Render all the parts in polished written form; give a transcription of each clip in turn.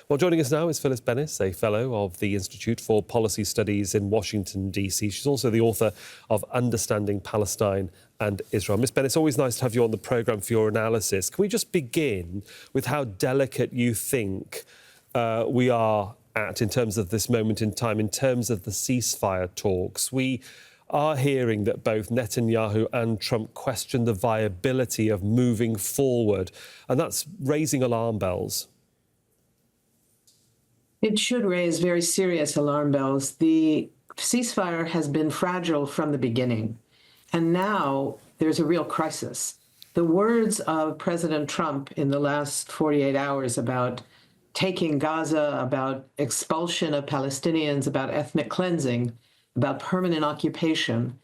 Well, joining us now is Phyllis Bennis, a fellow of the Institute for Policy Studies in Washington, D.C. She's also the author of Understanding Palestine and Israel. Ms. Bennis, always nice to have you on the programme for your analysis. Can we just begin with how delicate you think we are at in terms of this moment in time, in terms of the ceasefire talks? We are hearing that both Netanyahu and Trump question the viability of moving forward, and that's raising alarm bells. It should raise very serious alarm bells. The ceasefire has been fragile from the beginning, and now there's a real crisis. The words of President Trump in the last 48 hours about taking Gaza, about expulsion of Palestinians, about ethnic cleansing, about permanent occupation,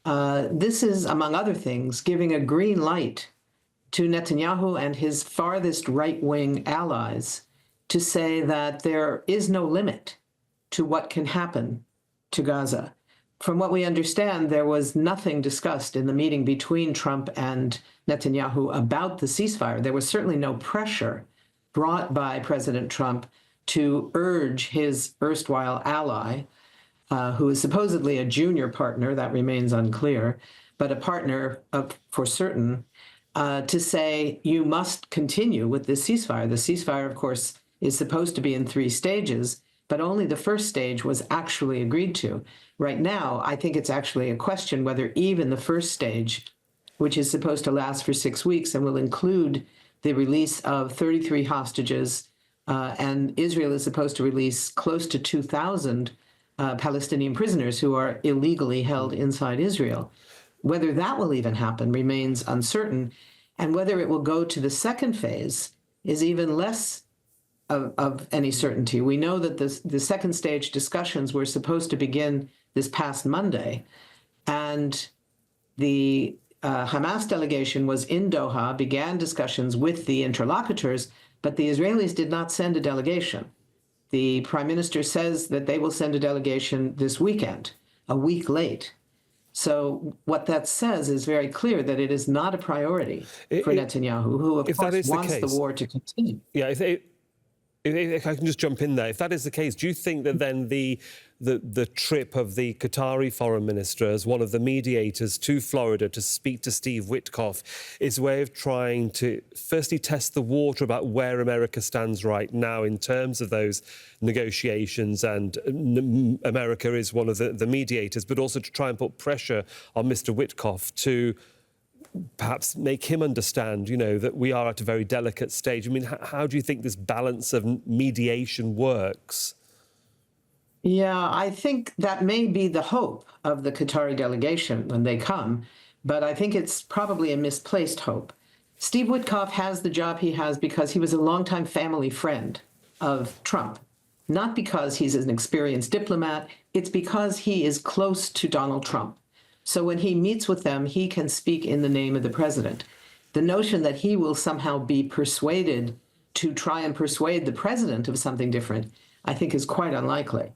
this is, among other things, giving a green light to Netanyahu and his farthest right-wing allies to say that there is no limit to what can happen to Gaza. From what we understand, there was nothing discussed in the meeting between Trump and Netanyahu about the ceasefire. There was certainly no pressure brought by President Trump to urge his erstwhile ally, who is supposedly a junior partner, that remains unclear, but a partner for certain, to say, you must continue with this ceasefire. The ceasefire, of course, is supposed to be in 3 stages, but only the first stage was actually agreed to. Right now, I think it's actually a question whether even the first stage, which is supposed to last for 6 weeks and will include the release of 33 hostages, and Israel is supposed to release close to 2,000 Palestinian prisoners who are illegally held inside Israel. Whether that will even happen remains uncertain, and whether it will go to the second phase is even less of any certainty. We know that the second stage discussions were supposed to begin this past Monday, and the Hamas delegation was in Doha, began discussions with the interlocutors, but the Israelis did not send a delegation. The prime minister says that they will send a delegation this weekend, a week late. So what that says is very clear that it is not a priority for Netanyahu, who, of course, wants the war to continue. Yeah, if I can just jump in there, if that is the case, do you think that then the trip of the Qatari foreign minister as one of the mediators to Florida to speak to Steve Witkoff is a way of trying to firstly test the water about where America stands right now in terms of those negotiations, and America is one of the mediators, but also to try and put pressure on Mr. Witkoff to perhaps make him understand, that we are at a very delicate stage? I mean, how do you think this balance of mediation works? Yeah, I think that may be the hope of the Qatari delegation when they come, but I think it's probably a misplaced hope. Steve Witkoff has the job he has because he was a longtime family friend of Trump, not because he's an experienced diplomat. It's because he is close to Donald Trump. So when he meets with them, he can speak in the name of the president. The notion that he will somehow be persuaded to try and persuade the president of something different, I think is quite unlikely.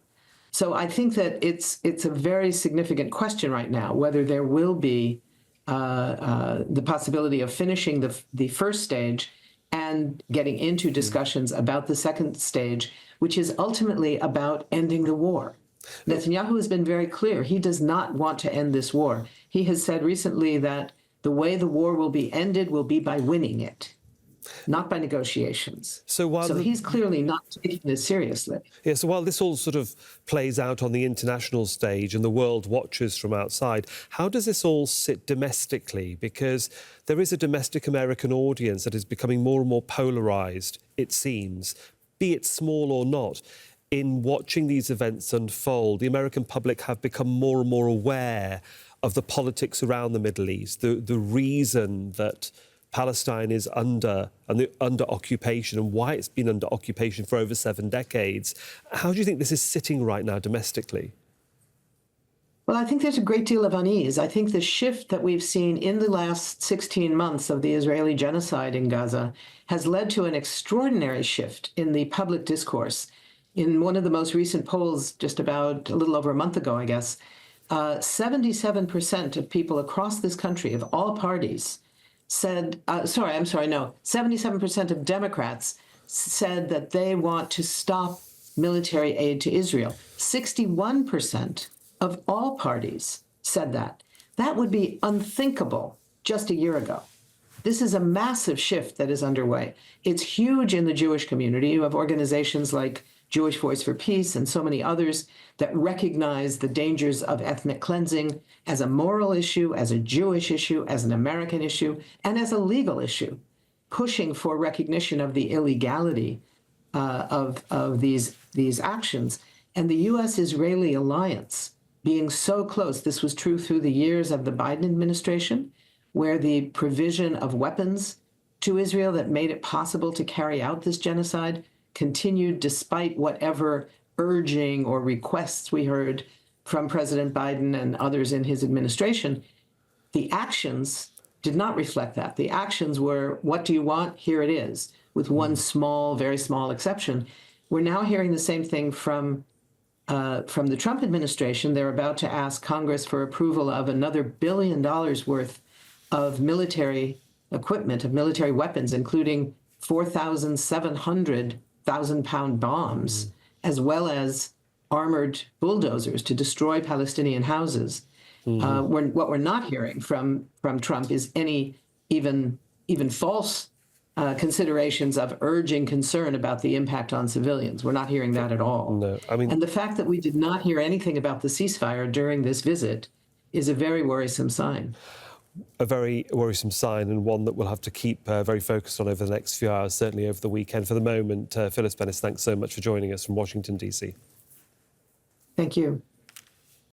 So I think that it's a very significant question right now, whether there will be the possibility of finishing the first stage and getting into discussions about the second stage, which is ultimately about ending the war. Netanyahu has been very clear. He does not want to end this war. He has said recently that the way the war will be ended will be by winning it, not by negotiations. So he's clearly not taking this seriously. Yeah, so while this all sort of plays out on the international stage and the world watches from outside, how does this all sit domestically? Because there is a domestic American audience that is becoming more and more polarised, it seems, be it small or not. In watching these events unfold, the American public have become more and more aware of the politics around the Middle East, the reason that Palestine is under occupation and why it's been under occupation for over 7 decades. How do you think this is sitting right now domestically? Well, I think there's a great deal of unease. I think the shift that we've seen in the last 16 months of the Israeli genocide in Gaza has led to an extraordinary shift in the public discourse. In one of the most recent polls, just about a little over a month ago, I guess, 77% of people across this country, of all parties, said, 77% of Democrats said that they want to stop military aid to Israel. 61% of all parties said that. That would be unthinkable just a year ago. This is a massive shift that is underway. It's huge in the Jewish community. You have organizations like Jewish Voice for Peace and so many others that recognize the dangers of ethnic cleansing as a moral issue, as a Jewish issue, as an American issue, and as a legal issue, pushing for recognition of the illegality of these actions. And the U.S.-Israeli alliance being so close, this was true through the years of the Biden administration, where the provision of weapons to Israel that made it possible to carry out this genocide continued despite whatever urging or requests we heard from President Biden and others in his administration. The actions did not reflect that. The actions were, what do you want? Here it is, with one small, very small exception. We're now hearing the same thing from the Trump administration. They're about to ask Congress for approval of another $1 billion worth of military equipment, of military weapons, including 4,700 1,000-pound bombs, as well as armored bulldozers to destroy Palestinian houses. What we're not hearing from Trump is any even false considerations of urging concern about the impact on civilians. We're not hearing that at all. No, I mean, and the fact that we did not hear anything about the ceasefire during this visit is a very worrisome sign. A very worrisome sign, and one that we'll have to keep very focused on over the next few hours, certainly over the weekend. For the moment, Phyllis Bennis, thanks so much for joining us from Washington, D.C. Thank you.